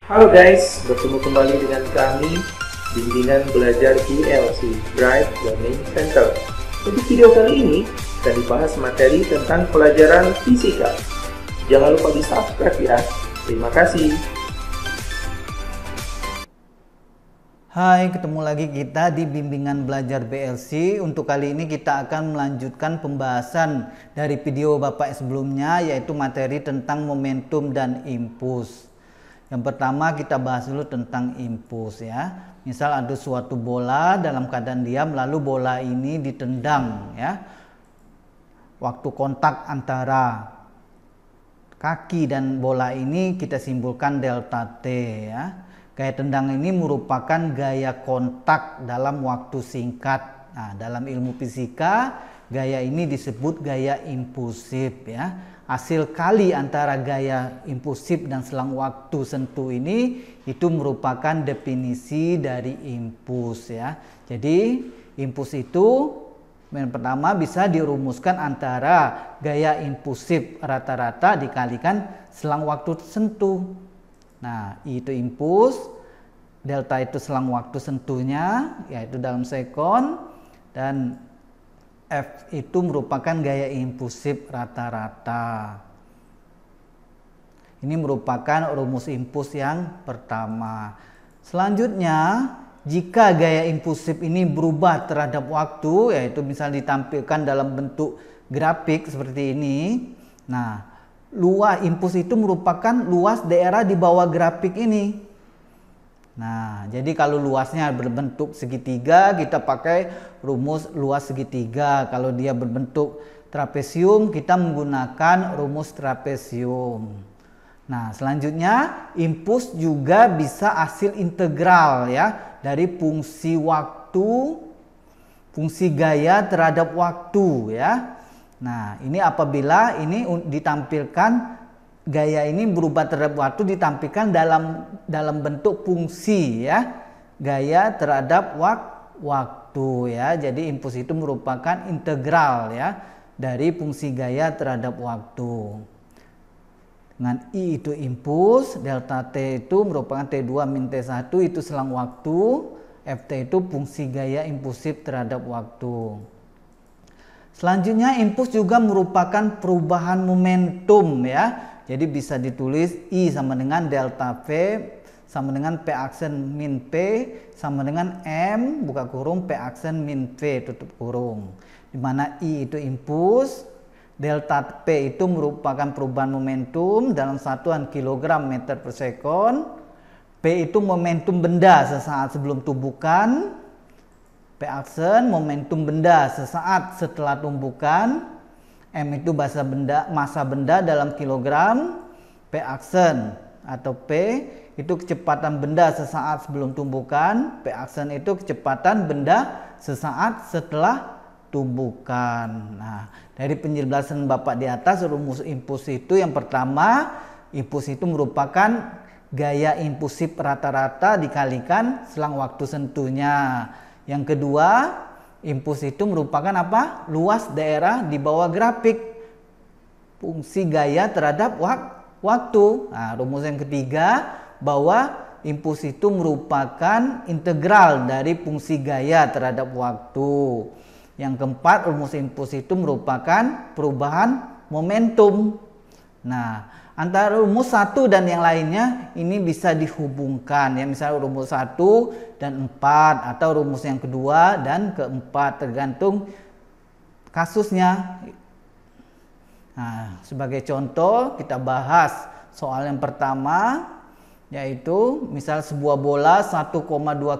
Halo guys, bertemu kembali dengan kami Bimbingan Belajar BLC, Bright Learning Center. Untuk video kali ini, akan dibahas materi tentang pelajaran fisika. Jangan lupa di subscribe ya. Terima kasih. Hai, ketemu lagi kita di Bimbingan Belajar BLC. Untuk kali ini kita akan melanjutkan pembahasan dari video Bapak sebelumnya, yaitu materi tentang momentum dan impuls. Yang pertama kita bahas dulu tentang impuls ya. Misal ada suatu bola dalam keadaan diam, lalu bola ini ditendang ya. Waktu kontak antara kaki dan bola ini kita simpulkan delta T ya. Gaya tendang ini merupakan gaya kontak dalam waktu singkat. Nah, dalam ilmu fisika gaya ini disebut gaya impulsif ya. Hasil kali antara gaya impulsif dan selang waktu sentuh ini itu merupakan definisi dari impuls ya. Jadi impuls itu yang pertama bisa dirumuskan antara gaya impulsif rata-rata dikalikan selang waktu sentuh. Nah, I itu impuls, delta itu selang waktu sentuhnya yaitu dalam sekon, dan F itu merupakan gaya impulsif rata-rata. Ini merupakan rumus impuls yang pertama. Selanjutnya, jika gaya impulsif ini berubah terhadap waktu, yaitu misalnya ditampilkan dalam bentuk grafik seperti ini. Nah, luas impuls itu merupakan luas daerah di bawah grafik ini. Nah, jadi kalau luasnya berbentuk segitiga, kita pakai rumus luas segitiga. Kalau dia berbentuk trapesium, kita menggunakan rumus trapesium. Nah, selanjutnya impuls juga bisa hasil integral ya dari fungsi waktu, fungsi gaya terhadap waktu ya. Nah, ini apabila ini ditampilkan gaya ini berubah terhadap waktu, ditampilkan dalam bentuk fungsi ya, gaya terhadap waktu ya. Jadi impuls itu merupakan integral ya dari fungsi gaya terhadap waktu. Dengan I itu impuls, delta T itu merupakan T2 min T1 itu selang waktu, Ft itu fungsi gaya impulsif terhadap waktu. Selanjutnya impuls juga merupakan perubahan momentum ya. Jadi bisa ditulis I sama dengan delta V sama dengan P aksen min P sama dengan M buka kurung P aksen min V tutup kurung. Di mana I itu impuls, delta P itu merupakan perubahan momentum dalam satuan kilogram meter per sekon. P itu momentum benda sesaat sebelum tumbukan. P aksen momentum benda sesaat setelah tumbukan. M itu massa benda dalam kilogram. P aksen atau P itu kecepatan benda sesaat sebelum tumbukan. P aksen itu kecepatan benda sesaat setelah tumbukan. Nah, dari penjelasan Bapak di atas, rumus impuls itu yang pertama, impuls itu merupakan gaya impulsif rata-rata dikalikan selang waktu sentuhnya. Yang kedua, impuls itu merupakan apa? Luas daerah di bawah grafik, fungsi gaya terhadap waktu. Nah, rumus yang ketiga bahwa impuls itu merupakan integral dari fungsi gaya terhadap waktu. Yang keempat, rumus impuls itu merupakan perubahan momentum. Nah, antara rumus satu dan yang lainnya ini bisa dihubungkan ya, misalnya rumus 1 dan 4 atau rumus yang kedua dan keempat tergantung kasusnya. Nah, sebagai contoh kita bahas soal yang pertama, yaitu misal sebuah bola 1,2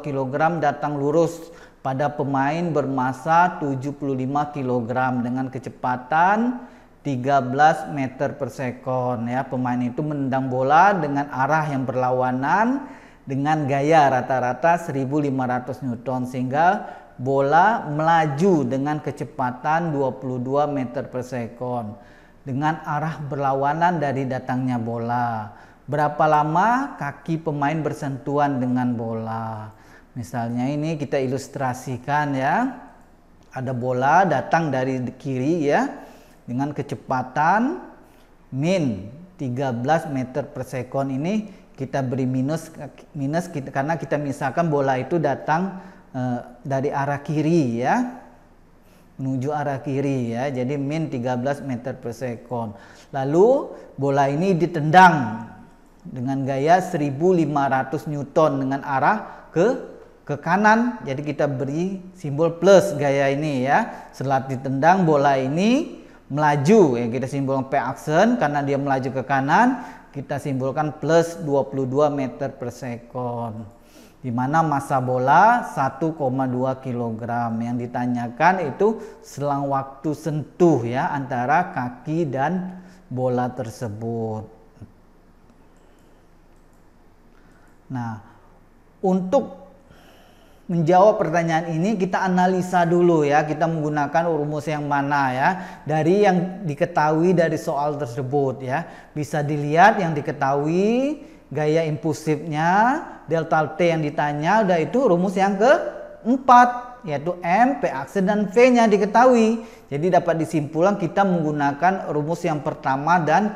kg datang lurus pada pemain bermassa 75 kg dengan kecepatan 13 meter per sekon ya. Pemain itu menendang bola dengan arah yang berlawanan dengan gaya rata-rata 1500 Newton sehingga bola melaju dengan kecepatan 22 meter per sekon dengan arah berlawanan dari datangnya bola. Berapa lama kaki pemain bersentuhan dengan bola? Misalnya ini kita ilustrasikan ya. Ada bola datang dari kiri ya, dengan kecepatan min 13 meter per sekon ini kita beri minus karena kita misalkan bola itu datang dari arah kiri ya, menuju arah kiri ya, jadi min 13 meter per second. Lalu bola ini ditendang dengan gaya 1500 Newton dengan arah ke kanan, jadi kita beri simbol plus gaya ini ya. Setelah ditendang bola ini melaju ya, kita simbolkan P aksen karena dia melaju ke kanan, kita simbolkan plus 22 meter per second. Di mana massa bola 1,2 kg. Yang ditanyakan itu selang waktu sentuh ya antara kaki dan bola tersebut. Nah, untuk menjawab pertanyaan ini kita analisa dulu ya, kita menggunakan rumus yang mana ya, dari yang diketahui dari soal tersebut ya. Bisa dilihat yang diketahui gaya impulsifnya, delta T yang ditanya, udah itu rumus yang keempat, yaitu M, P aksen dan V-nya diketahui. Jadi dapat disimpulkan kita menggunakan rumus yang pertama dan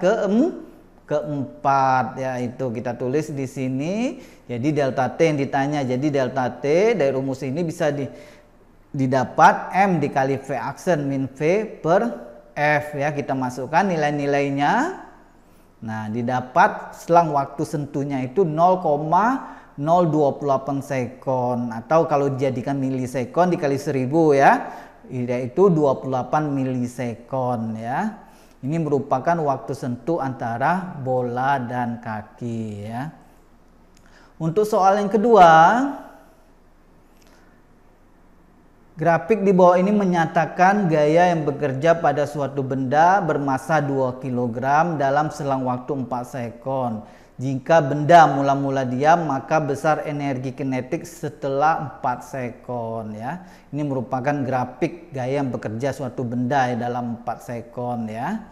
keempat, yaitu kita tulis di sini. Jadi delta T yang ditanya, jadi delta T dari rumus ini bisa didapat M dikali V aksen min V per F ya. Kita masukkan nilai-nilainya. Nah, didapat selang waktu sentuhnya itu 0,028 sekon, atau kalau dijadikan milisekon dikali 1000 ya, yaitu 28 milisekon ya. Ini merupakan waktu sentuh antara bola dan kaki ya. Untuk soal yang kedua, grafik di bawah ini menyatakan gaya yang bekerja pada suatu benda bermassa 2 kg dalam selang waktu 4 sekon. Jika benda mula-mula diam, maka besar energi kinetik setelah 4 sekon ya. Ini merupakan grafik gaya yang bekerja suatu benda ya, dalam 4 sekon ya.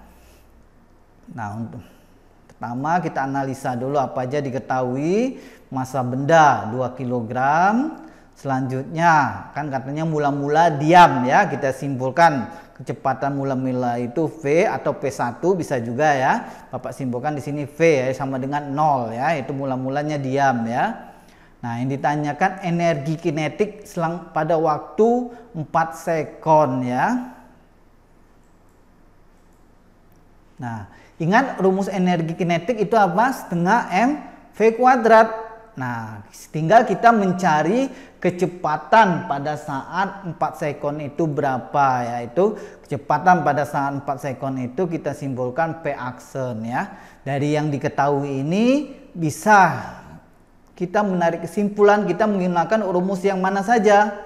Nah, untuk pertama kita analisa dulu apa aja diketahui. Massa benda 2 kg. Selanjutnya kan katanya mula-mula diam ya, kita simpulkan kecepatan mula-mula itu V atau P1 bisa juga ya. Bapak simpulkan di sini V ya, sama dengan 0 ya, itu mula-mulanya diam ya. Nah, yang ditanyakan energi kinetik selang pada waktu 4 sekon ya. Nah, ingat rumus energi kinetik itu apa? Setengah M V kuadrat. Nah, tinggal kita mencari kecepatan pada saat 4 sekon itu berapa, yaitu kecepatan pada saat 4 sekon itu kita simbolkan P aksen ya. Dari yang diketahui ini bisa kita menarik kesimpulan kita menggunakan rumus yang mana saja.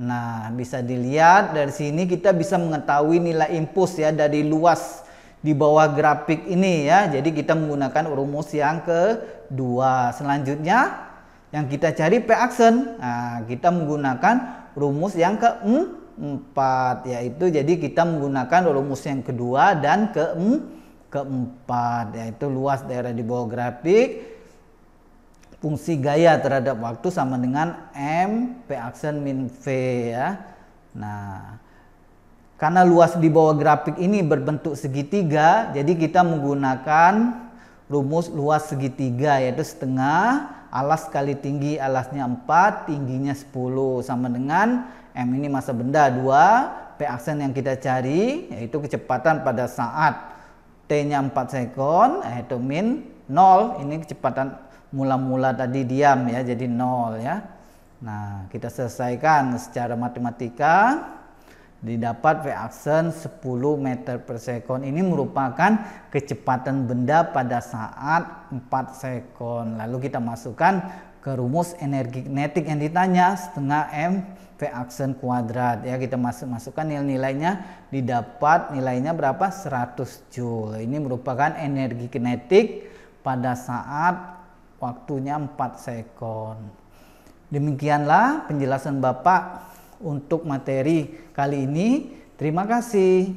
Nah, bisa dilihat dari sini kita bisa mengetahui nilai impuls ya dari luas di bawah grafik ini ya. Jadi kita menggunakan rumus yang kedua. Selanjutnya yang kita cari P aksen. Nah, kita menggunakan rumus yang keempat, yaitu jadi kita menggunakan rumus yang kedua dan keempat, yaitu luas daerah di bawah grafik fungsi gaya terhadap waktu sama dengan M P aksen min V ya. Nah, karena luas di bawah grafik ini berbentuk segitiga, jadi kita menggunakan rumus luas segitiga, yaitu setengah alas kali tinggi, alasnya 4, tingginya 10, sama dengan M ini massa benda 2, P aksen yang kita cari yaitu kecepatan pada saat T-nya 4 sekon, yaitu min 0, ini kecepatan mula-mula tadi diam ya, jadi 0 ya. Nah, kita selesaikan secara matematika. Didapat V aksen 10 meter per sekon. Ini merupakan kecepatan benda pada saat 4 sekon. Lalu kita masukkan ke rumus energi kinetik yang ditanya, setengah M V aksen kuadrat ya. Kita masukkan nilai-nilainya, didapat nilainya berapa? 100 Joule. Ini merupakan energi kinetik pada saat waktunya 4 sekon. Demikianlah penjelasan Bapak untuk materi kali ini. Terima kasih.